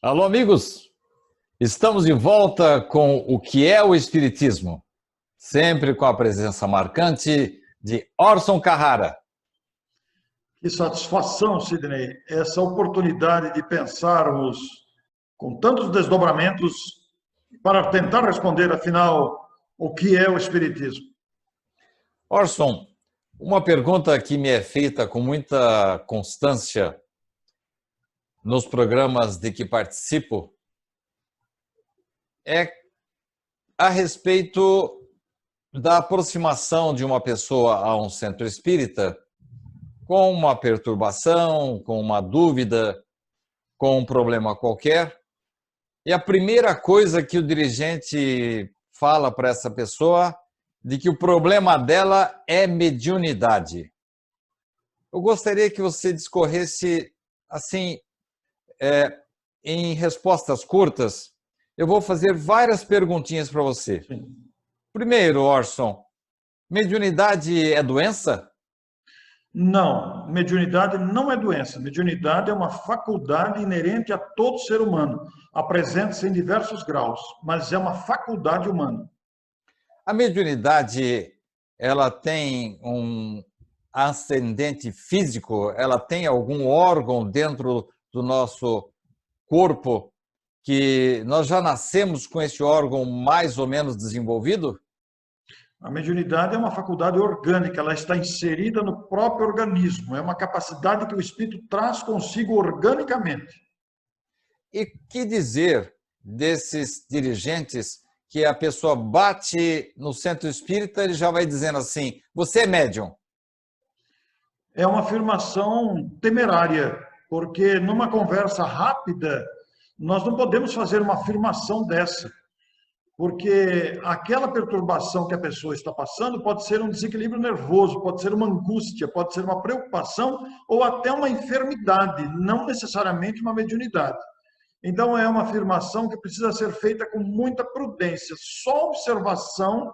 Alô, amigos! Estamos de volta com o que é o Espiritismo, sempre com a presença marcante de Orson Carrara. Que satisfação, Sidney, essa oportunidade de pensarmos com tantos desdobramentos para tentar responder, afinal, o que é o Espiritismo. Orson, uma pergunta que me é feita com muita constância nos programas de que participo é a respeito da aproximação de uma pessoa a um centro espírita com uma perturbação, com uma dúvida, com um problema qualquer. E a primeira coisa que o dirigente fala para essa pessoa de que o problema dela é mediunidade. Eu gostaria que você discorresse assim, em respostas curtas. Eu vou fazer várias perguntinhas para você. Sim. Primeiro, Orson, mediunidade é doença? Não, mediunidade não é doença. Mediunidade é uma faculdade inerente a todo ser humano. Apresenta-se em diversos graus, mas é uma faculdade humana. A mediunidade, ela tem um ascendente físico? Ela tem algum órgão dentro do nosso corpo que nós já nascemos com esse órgão mais ou menos desenvolvido? A mediunidade é uma faculdade orgânica, ela está inserida no próprio organismo, é uma capacidade que o espírito traz consigo organicamente. E que dizer desses dirigentes que a pessoa bate no centro espírita e já vai dizendo assim, você é médium? É uma afirmação temerária, porque numa conversa rápida, nós não podemos fazer uma afirmação dessa. Porque aquela perturbação que a pessoa está passando pode ser um desequilíbrio nervoso, pode ser uma angústia, pode ser uma preocupação ou até uma enfermidade, não necessariamente uma mediunidade. Então, é uma afirmação que precisa ser feita com muita prudência. Só observação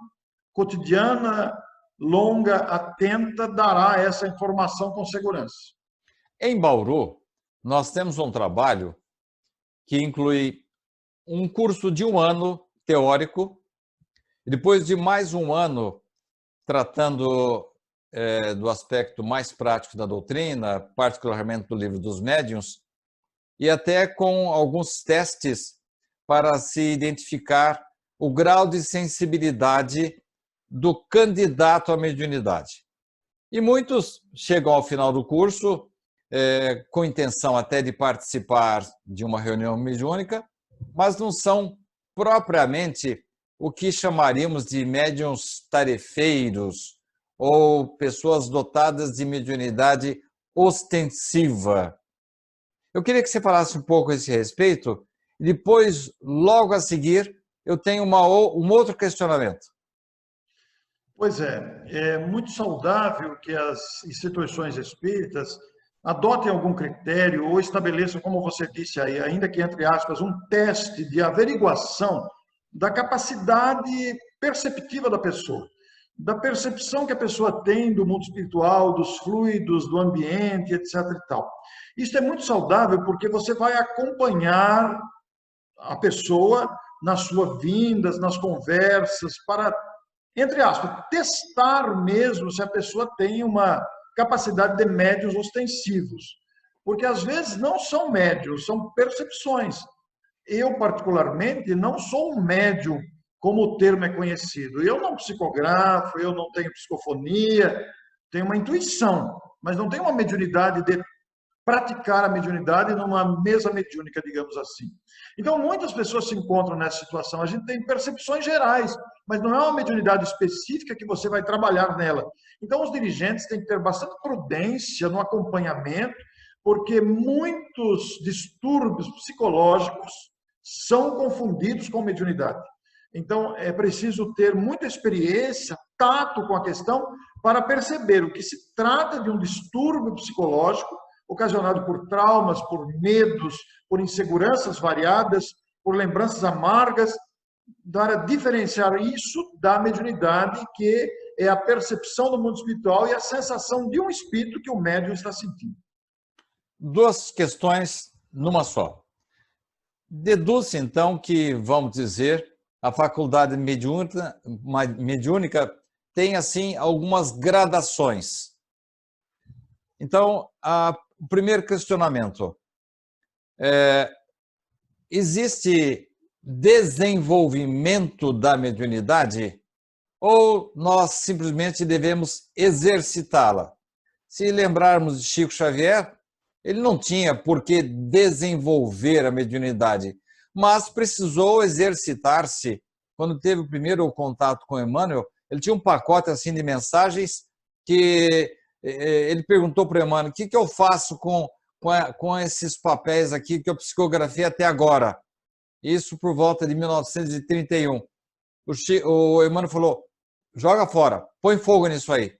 cotidiana, longa, atenta, dará essa informação com segurança. Em Bauru, nós temos um trabalho que inclui um curso de 1 ano teórico, e depois de mais 1 ano tratando do aspecto mais prático da doutrina, particularmente do Livro dos Médiuns, e até com alguns testes para se identificar o grau de sensibilidade do candidato à mediunidade. E muitos chegam ao final do curso com intenção até de participar de uma reunião mediúnica, mas não são propriamente o que chamaríamos de médiuns tarefeiros ou pessoas dotadas de mediunidade ostensiva. Eu queria que você falasse um pouco a esse respeito e depois, logo a seguir, eu tenho um outro questionamento. Pois é muito saudável que as instituições espíritas adotem algum critério ou estabeleçam, como você disse aí, ainda que entre aspas, um teste de averiguação da capacidade perceptiva da pessoa, da percepção que a pessoa tem do mundo espiritual, dos fluidos, do ambiente, etc. e tal. Isso é muito saudável porque você vai acompanhar a pessoa nas suas vindas, nas conversas, para, entre aspas, testar mesmo se a pessoa tem uma capacidade de médiuns ostensivos. Porque às vezes não são médiuns, são percepções. Eu, particularmente, não sou um médium, como o termo é conhecido. Eu não psicografo, eu não tenho psicofonia, tenho uma intuição, mas não tenho uma mediunidade de praticar a mediunidade numa mesa mediúnica, digamos assim. Então, muitas pessoas se encontram nessa situação. A gente tem percepções gerais, mas não é uma mediunidade específica que você vai trabalhar nela. Então, os dirigentes têm que ter bastante prudência no acompanhamento, porque muitos distúrbios psicológicos são confundidos com mediunidade. Então, é preciso ter muita experiência, tato com a questão, para perceber o que se trata de um distúrbio psicológico ocasionado por traumas, por medos, por inseguranças variadas, por lembranças amargas, para diferenciar isso da mediunidade, que é a percepção do mundo espiritual e a sensação de um espírito que o médium está sentindo. 2 questões numa só. Deduz então que, vamos dizer, a faculdade mediúnica tem assim algumas gradações. Então, o primeiro questionamento: existe desenvolvimento da mediunidade ou nós simplesmente devemos exercitá-la? Se lembrarmos de Chico Xavier, ele não tinha por que desenvolver a mediunidade, mas precisou exercitar-se. Quando teve o primeiro contato com Emmanuel, ele tinha um pacote assim de mensagens que ele perguntou para o Emmanuel: o que eu faço com esses papéis aqui que eu psicografei até agora? Isso por volta de 1931. O Emmanuel falou: joga fora, põe fogo nisso aí.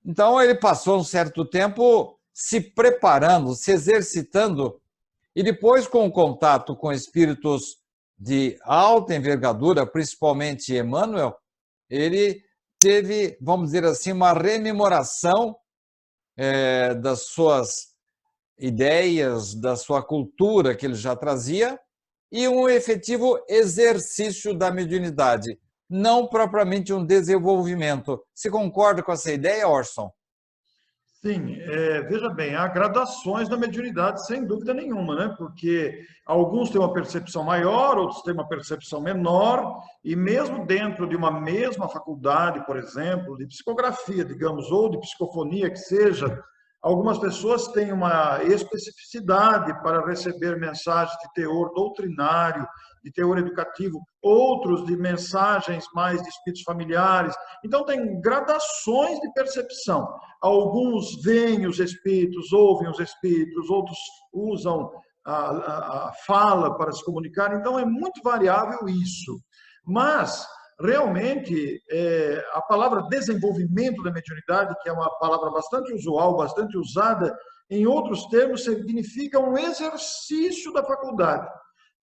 Então ele passou um certo tempo se preparando, se exercitando, e depois, com o contato com espíritos de alta envergadura, principalmente Emmanuel, ele teve, vamos dizer assim, uma rememoração das suas ideias, da sua cultura que ele já trazia, e um efetivo exercício da mediunidade, não propriamente um desenvolvimento. Você concorda com essa ideia, Orson? Sim, veja bem, há gradações da mediunidade, sem dúvida nenhuma, né? Porque alguns têm uma percepção maior, outros têm uma percepção menor, e mesmo dentro de uma mesma faculdade, por exemplo, de psicografia, digamos, ou de psicofonia, que seja, algumas pessoas têm uma especificidade para receber mensagens de teor doutrinário, de teor educativo, outros de mensagens mais de espíritos familiares. Então, tem gradações de percepção. Alguns veem os espíritos, ouvem os espíritos, outros usam a fala para se comunicar. Então, é muito variável isso. Mas, realmente, a palavra desenvolvimento da mediunidade, que é uma palavra bastante usual, bastante usada, em outros termos, significa um exercício da faculdade.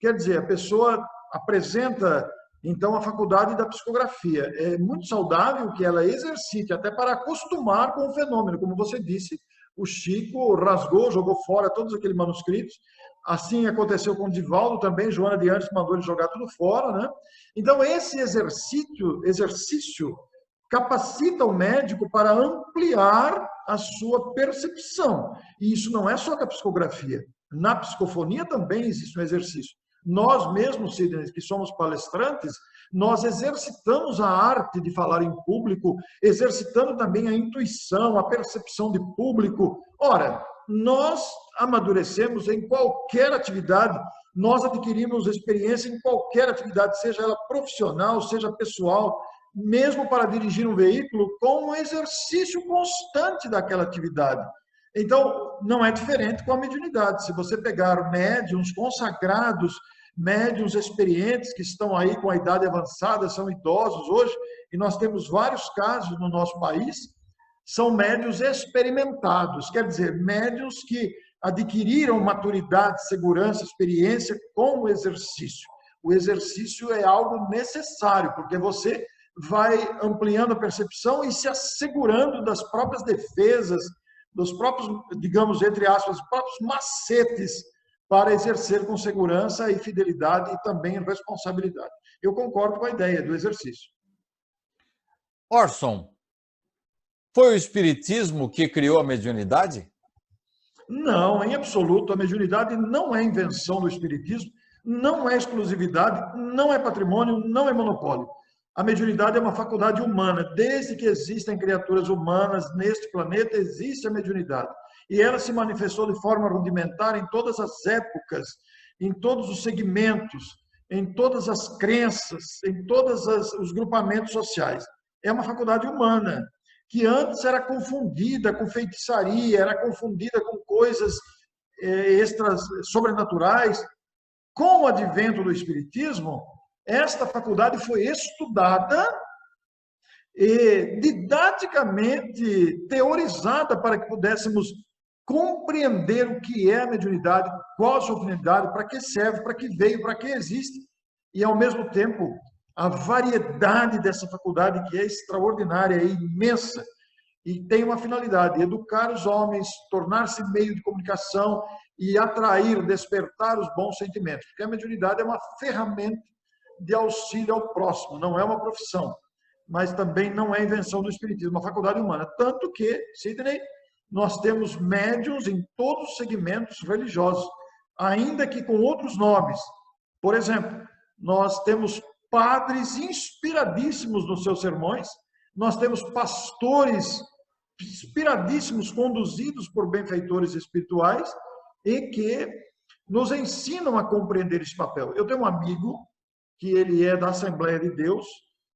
Quer dizer, a pessoa apresenta, então, a faculdade da psicografia. É muito saudável que ela exercite, até para acostumar com o fenômeno. Como você disse, o Chico rasgou, jogou fora todos aqueles manuscritos. Assim aconteceu com o Divaldo também, Joana de Anjos mandou ele jogar tudo fora, né? Então, esse exercício capacita o médico para ampliar a sua percepção. E isso não é só da psicografia. Na psicofonia também existe um exercício. Nós mesmos, Sidney, que somos palestrantes, nós exercitamos a arte de falar em público, exercitando também a intuição, a percepção de público. Ora, nós amadurecemos em qualquer atividade, nós adquirimos experiência em qualquer atividade, seja ela profissional, seja pessoal, mesmo para dirigir um veículo, com um exercício constante daquela atividade. Então, não é diferente com a mediunidade. Se você pegar médiuns consagrados, médiuns experientes que estão aí com a idade avançada, são idosos hoje, e nós temos vários casos no nosso país, são médiuns experimentados, quer dizer, médiuns que adquiriram maturidade, segurança, experiência com o exercício. O exercício é algo necessário, porque você vai ampliando a percepção e se assegurando das próprias defesas, dos próprios, digamos, entre aspas, os próprios macetes para exercer com segurança e fidelidade e também responsabilidade. Eu concordo com a ideia do exercício. Orson, foi o Espiritismo que criou a mediunidade? Não, em absoluto. A mediunidade não é invenção do Espiritismo, não é exclusividade, não é patrimônio, não é monopólio. A mediunidade é uma faculdade humana. Desde que existem criaturas humanas neste planeta, existe a mediunidade. E ela se manifestou de forma rudimentar em todas as épocas, em todos os segmentos, em todas as crenças, em todos os grupamentos sociais. É uma faculdade humana, que antes era confundida com feitiçaria, era confundida com coisas extras sobrenaturais. Com o advento do Espiritismo, esta faculdade foi estudada e didaticamente teorizada para que pudéssemos compreender o que é a mediunidade, qual a sua finalidade, para que serve, para que veio, para que existe, e ao mesmo tempo a variedade dessa faculdade que é extraordinária, é imensa, e tem uma finalidade: educar os homens, tornar-se meio de comunicação e atrair, despertar os bons sentimentos. Porque a mediunidade é uma ferramenta de auxílio ao próximo, não é uma profissão, mas também não é invenção do espiritismo, é uma faculdade humana. Tanto que, Sidney, nós temos médiuns em todos os segmentos religiosos, ainda que com outros nomes. Por exemplo, nós temos padres inspiradíssimos nos seus sermões, nós temos pastores inspiradíssimos, conduzidos por benfeitores espirituais, e que nos ensinam a compreender esse papel. Eu tenho um amigo que ele é da Assembleia de Deus,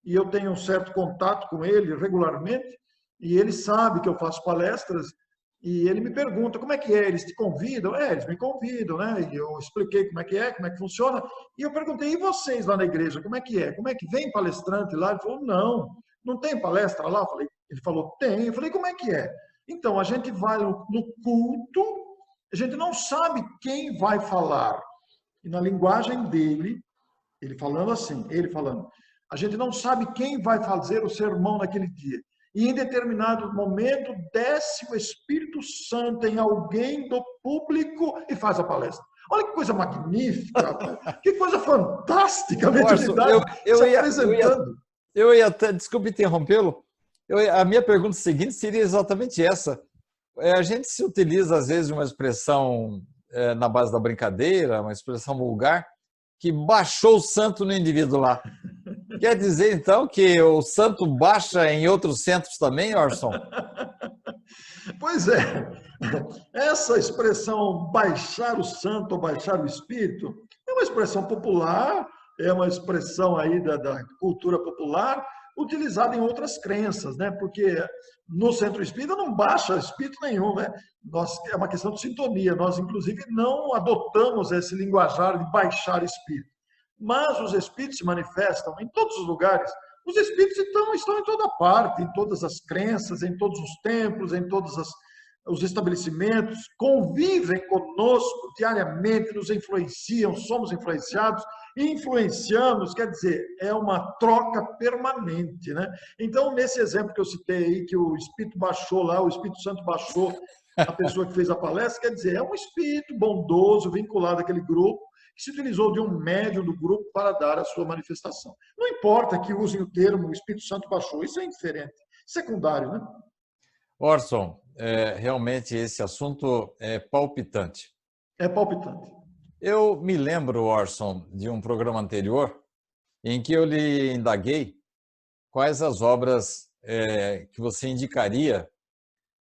e eu tenho um certo contato com ele regularmente, e ele sabe que eu faço palestras, e ele me pergunta, como é que é? Eles te convidam? Eles me convidam, né? E eu expliquei como é que funciona. E eu perguntei, e vocês lá na igreja, como é que é? Como é que vem palestrante lá? Ele falou, não tem palestra lá? Ele falou, tem. Eu falei, como é que é? Então, a gente vai no culto, a gente não sabe quem vai falar. E na linguagem dele, ele falando, a gente não sabe quem vai fazer o sermão naquele dia. E em determinado momento, desce o Espírito Santo em alguém do público e faz a palestra. Olha que coisa magnífica, que coisa fantástica a mediunidade se apresentando. Eu ia até, desculpe interrompê-lo, a minha pergunta seguinte seria exatamente essa. A gente se utiliza, às vezes, de uma expressão na base da brincadeira, uma expressão vulgar, que baixou o santo no indivíduo lá. Quer dizer, então, que o santo baixa em outros centros também, Orson? Pois é. Essa expressão baixar o santo ou baixar o espírito é uma expressão popular, é uma expressão aí da cultura popular, utilizada em outras crenças, né? Porque no centro espírita não baixa espírito nenhum, né? É uma questão de sintonia. Nós, inclusive, não adotamos esse linguajar de baixar espírito. Mas os espíritos se manifestam em todos os lugares. Os espíritos estão em toda parte, em todas as crenças, em todos os templos, em todos os estabelecimentos, convivem conosco diariamente, nos influenciam, somos influenciados e influenciamos, quer dizer, é uma troca permanente, né? Então, nesse exemplo que eu citei aí, que o Espírito baixou lá, o Espírito Santo baixou a pessoa que fez a palestra, quer dizer, é um espírito bondoso, vinculado àquele grupo, que se utilizou de um médium do grupo para dar a sua manifestação. Não importa que usem o termo o Espírito Santo baixou, isso é indiferente, secundário, né? Orson, realmente esse assunto é palpitante. É palpitante. Eu me lembro, Orson, de um programa anterior em que eu lhe indaguei quais as obras que você indicaria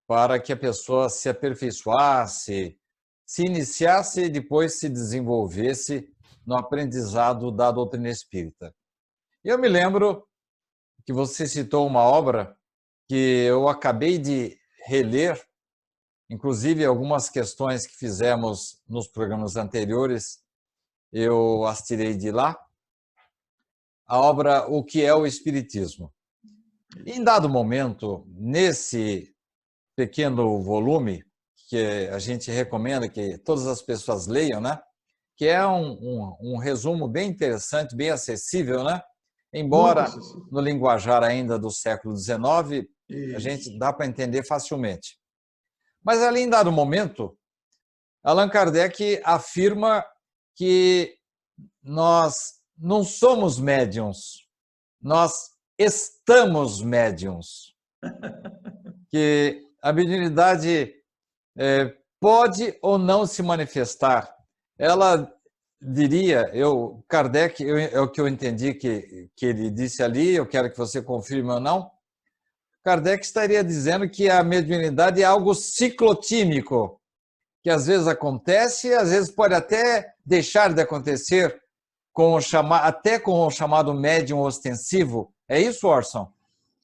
para que a pessoa se aperfeiçoasse, se iniciasse e depois se desenvolvesse no aprendizado da doutrina espírita. Eu me lembro que você citou uma obra que eu acabei de reler, inclusive algumas questões que fizemos nos programas anteriores, eu as tirei de lá, a obra O que é o Espiritismo. Em dado momento, nesse pequeno volume, que a gente recomenda que todas as pessoas leiam, né? Que é um resumo bem interessante, bem acessível, né? Embora no linguajar ainda do século XIX, a gente dá para entender facilmente. Mas ali, em dado momento, Allan Kardec afirma que nós não somos médiuns, nós estamos médiuns. Que a mediunidade pode ou não se manifestar. Ela diria, Kardec, é o que eu entendi que ele disse ali, eu quero que você confirme ou não, Kardec estaria dizendo que a mediunidade é algo ciclotímico, que às vezes acontece, às vezes pode até deixar de acontecer, até com o chamado médium ostensivo. É isso, Orson?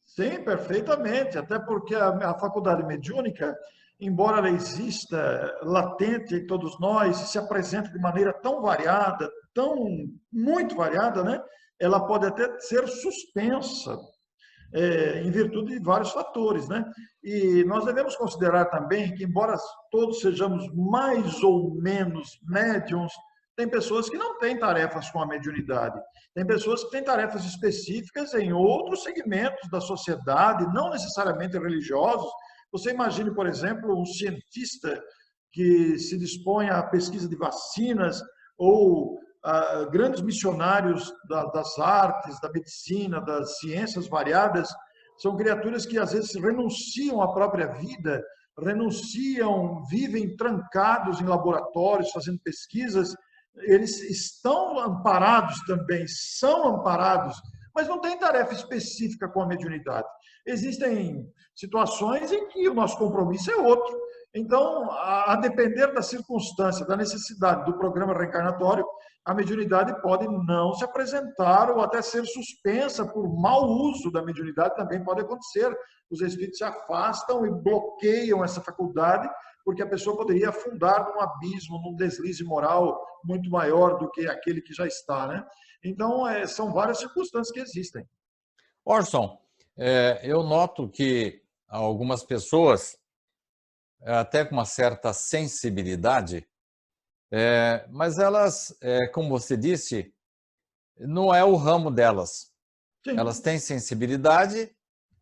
Sim, perfeitamente, até porque a faculdade mediúnica, embora ela exista latente em todos nós, e se apresenta de maneira tão variada, muito variada, né? Ela pode até ser suspensa em virtude de vários fatores, né? E nós devemos considerar também que, embora todos sejamos mais ou menos médiums, tem pessoas que não têm tarefas com a mediunidade. Tem pessoas que têm tarefas específicas em outros segmentos da sociedade, não necessariamente religiosos. Você imagine, por exemplo, um cientista que se dispõem à pesquisa de vacinas, ou grandes missionários das artes, da medicina, das ciências variadas, são criaturas que às vezes renunciam à própria vida, renunciam, vivem trancados em laboratórios, fazendo pesquisas. Eles estão amparados também, são amparados, mas não tem tarefa específica com a mediunidade. Existem situações em que o nosso compromisso é outro. Então, a depender da circunstância, da necessidade do programa reencarnatório, a mediunidade pode não se apresentar ou até ser suspensa por mau uso da mediunidade, também pode acontecer. Os espíritos se afastam e bloqueiam essa faculdade, porque a pessoa poderia afundar num abismo, num deslize moral muito maior do que aquele que já está, né? Então, são várias circunstâncias que existem. Orson, eu noto que algumas pessoas, até com uma certa sensibilidade, mas elas, como você disse, não é o ramo delas. Sim. Elas têm sensibilidade,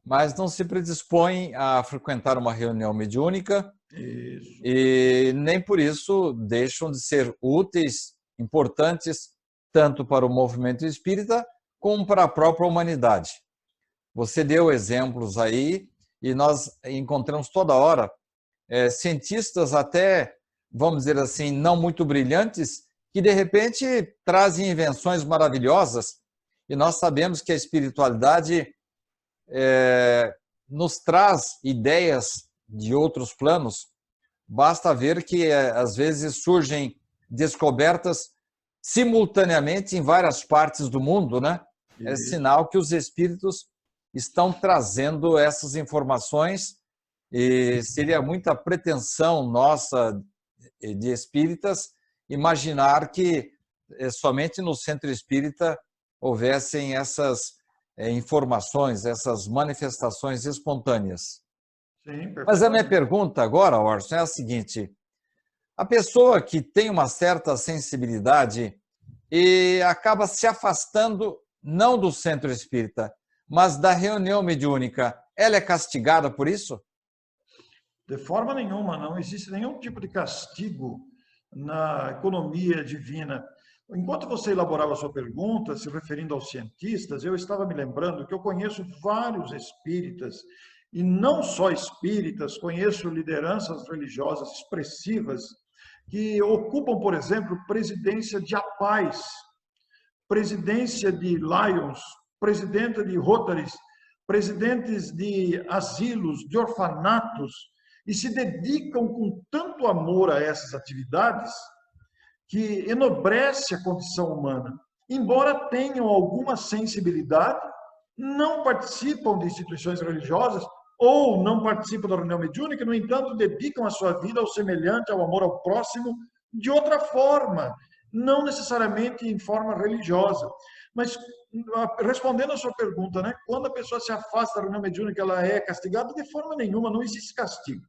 mas não se predispõem a frequentar uma reunião mediúnica. Isso. E nem por isso deixam de ser úteis, importantes, tanto para o movimento espírita como para a própria humanidade. Você deu exemplos aí e nós encontramos toda hora cientistas até, vamos dizer assim, não muito brilhantes, que de repente trazem invenções maravilhosas, e nós sabemos que a espiritualidade nos traz ideias de outros planos. Basta ver que às vezes surgem descobertas simultaneamente em várias partes do mundo, né? É sinal que os espíritos estão trazendo essas informações, e seria muita pretensão nossa de espíritas imaginar que somente no centro espírita houvessem essas informações, essas manifestações espontâneas. Sim, mas a minha pergunta agora, Orson, é a seguinte: a pessoa que tem uma certa sensibilidade e acaba se afastando não do centro espírita, mas da reunião mediúnica, ela é castigada por isso? De forma nenhuma, não existe nenhum tipo de castigo na economia divina. Enquanto você elaborava a sua pergunta, se referindo aos cientistas, eu estava me lembrando que eu conheço vários espíritas, e não só espíritas, conheço lideranças religiosas expressivas que ocupam, por exemplo, presidência de APAES, presidência de Lions, presidenta de Rotaries, presidentes de asilos, de orfanatos, e se dedicam com tanto amor a essas atividades que enobrece a condição humana. Embora tenham alguma sensibilidade, não participam de instituições religiosas ou não participam da reunião mediúnica, no entanto, dedicam a sua vida ao semelhante, ao amor ao próximo, de outra forma, não necessariamente em forma religiosa. Mas, respondendo a sua pergunta, né, quando a pessoa se afasta da reunião mediúnica, ela é castigada? De forma nenhuma, não existe castigo.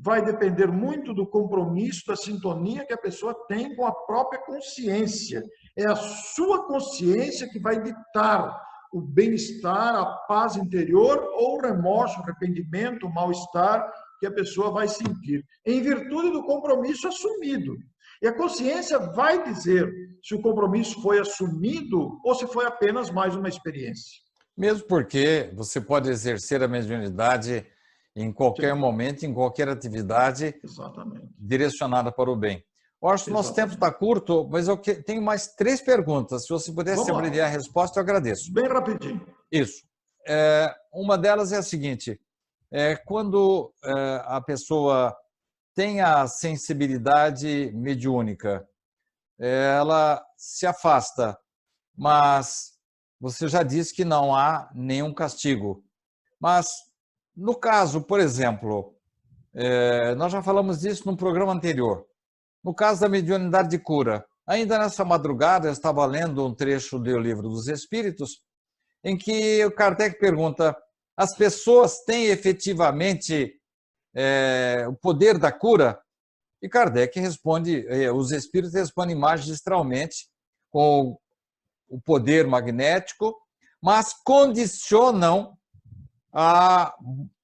Vai depender muito do compromisso, da sintonia que a pessoa tem com a própria consciência. É a sua consciência que vai ditar o bem-estar, a paz interior ou o remorso, o arrependimento, o mal-estar que a pessoa vai sentir, em virtude do compromisso assumido. E a consciência vai dizer se o compromisso foi assumido ou se foi apenas mais uma experiência. Mesmo porque você pode exercer a mediunidade em qualquer momento, em qualquer atividade. Exatamente. Direcionada para o bem. Orson, nosso tempo está curto, mas eu tenho mais 3 perguntas. Se você pudesse abreviar a resposta, eu agradeço. Bem rapidinho. Isso. Uma delas é a seguinte: quando a pessoa tem a sensibilidade mediúnica, ela se afasta, mas você já disse que não há nenhum castigo. Mas, no caso, por exemplo, nós já falamos disso num programa anterior. No caso da mediunidade de cura, ainda nessa madrugada eu estava lendo um trecho do Livro dos Espíritos, em que o Kardec pergunta: as pessoas têm efetivamente o poder da cura? E Kardec responde, os espíritos respondem magistralmente, com o poder magnético, mas condicionam a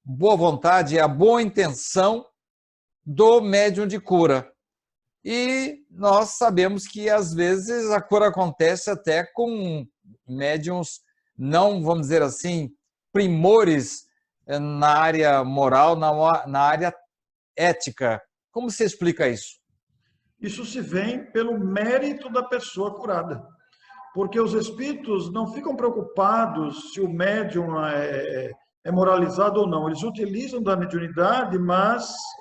boa vontade, a boa intenção do médium de cura. E nós sabemos que, às vezes, a cura acontece até com médiums não, vamos dizer assim, primores na área moral, na área ética. Como você explica isso? Isso se vê pelo mérito da pessoa curada. Porque os espíritos não ficam preocupados se o médium é moralizado ou não. Eles utilizam da mediunidade,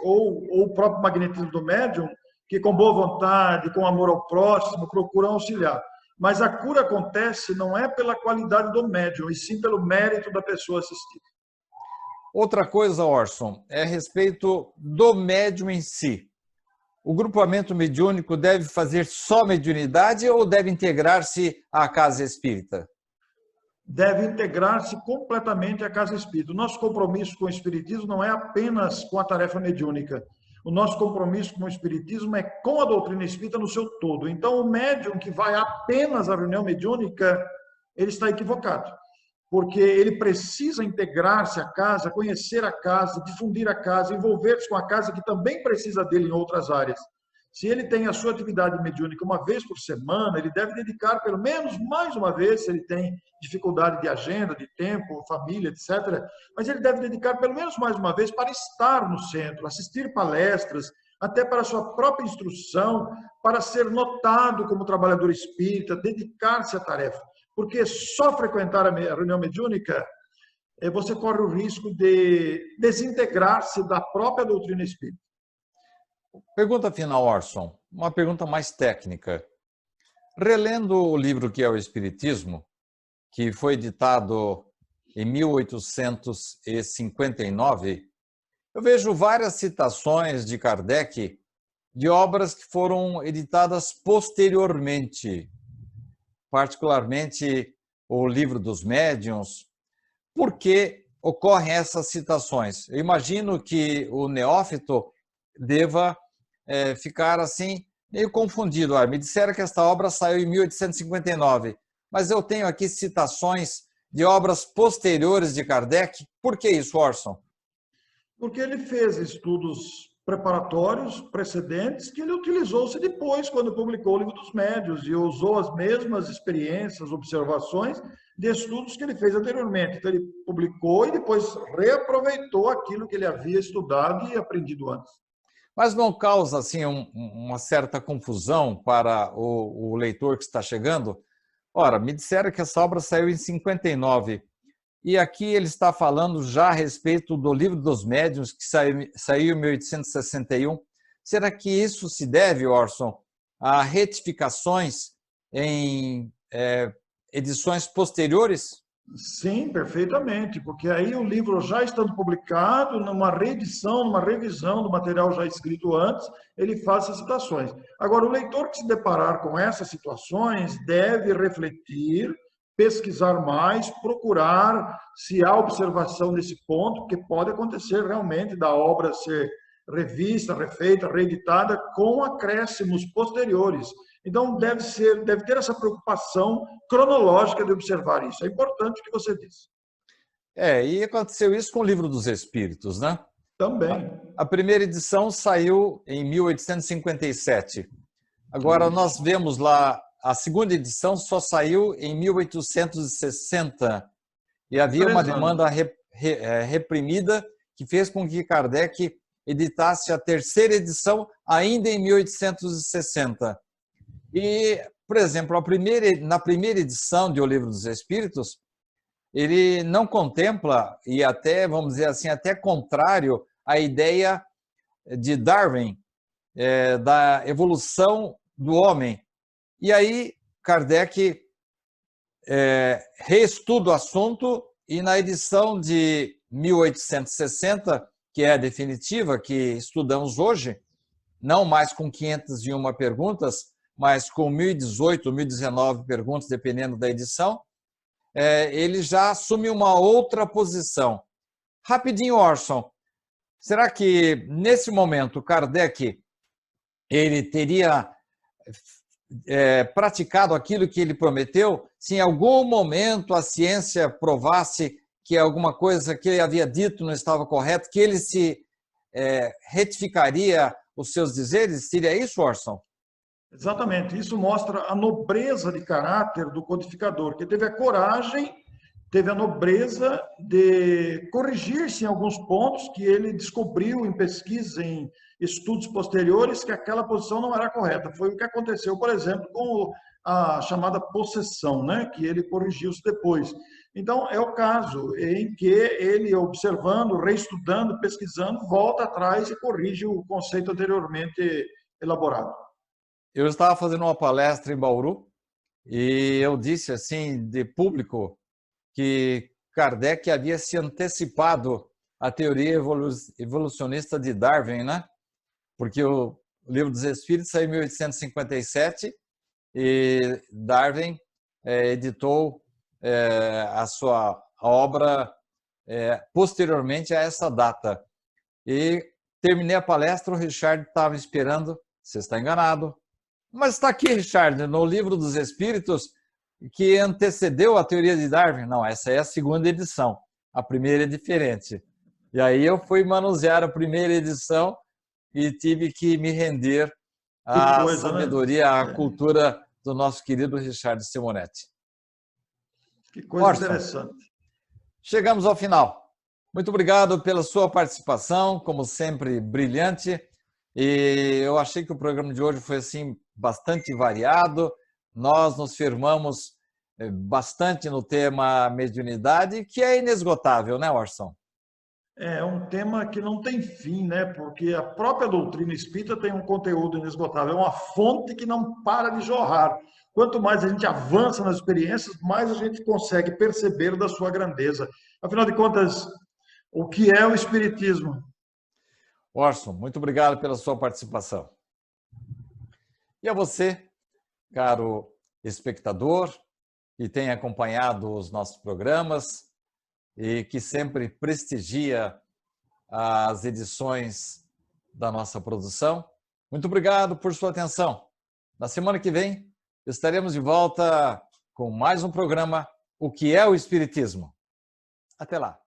ou o próprio magnetismo do médium, que com boa vontade, com amor ao próximo, procuram auxiliar. Mas a cura acontece não é pela qualidade do médium, e sim pelo mérito da pessoa assistida. Outra coisa, Orson, é a respeito do médium em si. O grupamento mediúnico deve fazer só mediunidade ou deve integrar-se à casa espírita? Deve integrar-se completamente à casa espírita. O nosso compromisso com o espiritismo não é apenas com a tarefa mediúnica. O nosso compromisso com o espiritismo é com a doutrina espírita no seu todo. Então, o médium que vai apenas à reunião mediúnica, ele está equivocado, porque ele precisa integrar-se à casa, conhecer a casa, difundir a casa, envolver-se com a casa, que também precisa dele em outras áreas. Se ele tem a sua atividade mediúnica uma vez por semana, ele deve dedicar pelo menos mais uma vez, se ele tem dificuldade de agenda, de tempo, família, etc. Mas ele deve dedicar pelo menos mais uma vez para estar no centro, assistir palestras, até para a sua própria instrução, para ser notado como trabalhador espírita, dedicar-se à tarefa. Porque só frequentar a reunião mediúnica, você corre o risco de desintegrar-se da própria doutrina espírita. Pergunta final, Orson. Uma pergunta mais técnica. Relendo o livro que é o Espiritismo, que foi editado em 1859, eu vejo várias citações de Kardec de obras que foram editadas posteriormente, particularmente o Livro dos Médiuns. Por que ocorrem essas citações? Eu imagino que o neófito deva ficar assim, meio confundido. Me disseram que esta obra saiu em 1859, mas eu tenho aqui citações de obras posteriores de Kardec. Por que isso, Orson? Porque ele fez estudos preparatórios, precedentes, que ele utilizou-se depois, quando publicou o Livro dos Médiuns, e usou as mesmas experiências, observações de estudos que ele fez anteriormente. Então, ele publicou e depois reaproveitou aquilo que ele havia estudado e aprendido antes. Mas não causa assim uma certa confusão para o leitor que está chegando? Ora, me disseram que essa obra saiu em 59 e aqui ele está falando já a respeito do Livro dos Médiuns, que saiu em 1861. Será que isso se deve, Orson, a retificações em edições posteriores? Sim, perfeitamente, porque aí o livro já estando publicado, numa reedição, numa revisão do material já escrito antes, ele faz essas citações. Agora, o leitor que se deparar com essas situações deve refletir, pesquisar mais, procurar se há observação nesse ponto, porque pode acontecer realmente da obra ser revista, refeita, reeditada com acréscimos posteriores. Então, deve ter essa preocupação cronológica de observar isso. É importante o que você disse. E aconteceu isso com o Livro dos Espíritos, né? Também. A primeira edição saiu em 1857. Agora, nós vemos lá, a segunda edição só saiu em 1860. E havia uma demanda reprimida que fez com que Kardec editasse a terceira edição ainda em 1860. E, por exemplo, na primeira edição de O Livro dos Espíritos, ele não contempla, e até, vamos dizer assim, até contrário à ideia de Darwin, da evolução do homem. E aí, Kardec reestuda o assunto e na edição de 1860, que é a definitiva, que estudamos hoje, não mais com 501 perguntas, mas com 1018, 1019 perguntas, dependendo da edição, ele já assume uma outra posição. Rapidinho, Orson, será que nesse momento Kardec ele teria praticado aquilo que ele prometeu? Se em algum momento a ciência provasse que alguma coisa que ele havia dito não estava correta, que ele se retificaria os seus dizeres? Seria isso, Orson? Exatamente. Isso mostra a nobreza de caráter do codificador, que teve a coragem, teve a nobreza de corrigir-se em alguns pontos que ele descobriu em pesquisa, em estudos posteriores, que aquela posição não era correta. Foi o que aconteceu, por exemplo, com a chamada possessão, né? Que ele corrigiu-se depois. Então, é o caso em que ele, observando, reestudando, pesquisando, volta atrás e corrige o conceito anteriormente elaborado. Eu estava fazendo uma palestra em Bauru e eu disse assim, de público, que Kardec havia se antecipado à teoria evolucionista de Darwin, né? Porque o Livro dos Espíritos saiu em 1857 e Darwin editou a sua obra posteriormente a essa data. E terminei a palestra, o Richard estava esperando. Você está enganado. Mas está aqui, Richard, no Livro dos Espíritos, que antecedeu a teoria de Darwin. Não, essa é a segunda edição. A primeira é diferente. E aí eu fui manusear a primeira edição e tive que me render à sabedoria, à cultura do nosso querido Richard Simonetti. Que coisa interessante. Chegamos ao final. Muito obrigado pela sua participação, como sempre, brilhante. E eu achei que o programa de hoje foi assim bastante variado. Nós nos firmamos bastante no tema mediunidade, que é inesgotável, né, Orson? É um tema que não tem fim, né? Porque a própria doutrina espírita tem um conteúdo inesgotável, é uma fonte que não para de jorrar. Quanto mais a gente avança nas experiências, mais a gente consegue perceber da sua grandeza. Afinal de contas, o que é o Espiritismo? Orson, muito obrigado pela sua participação. E a você, caro espectador, que tem acompanhado os nossos programas e que sempre prestigia as edições da nossa produção. Muito obrigado por sua atenção. Na semana que vem, estaremos de volta com mais um programa, O que é o Espiritismo? Até lá.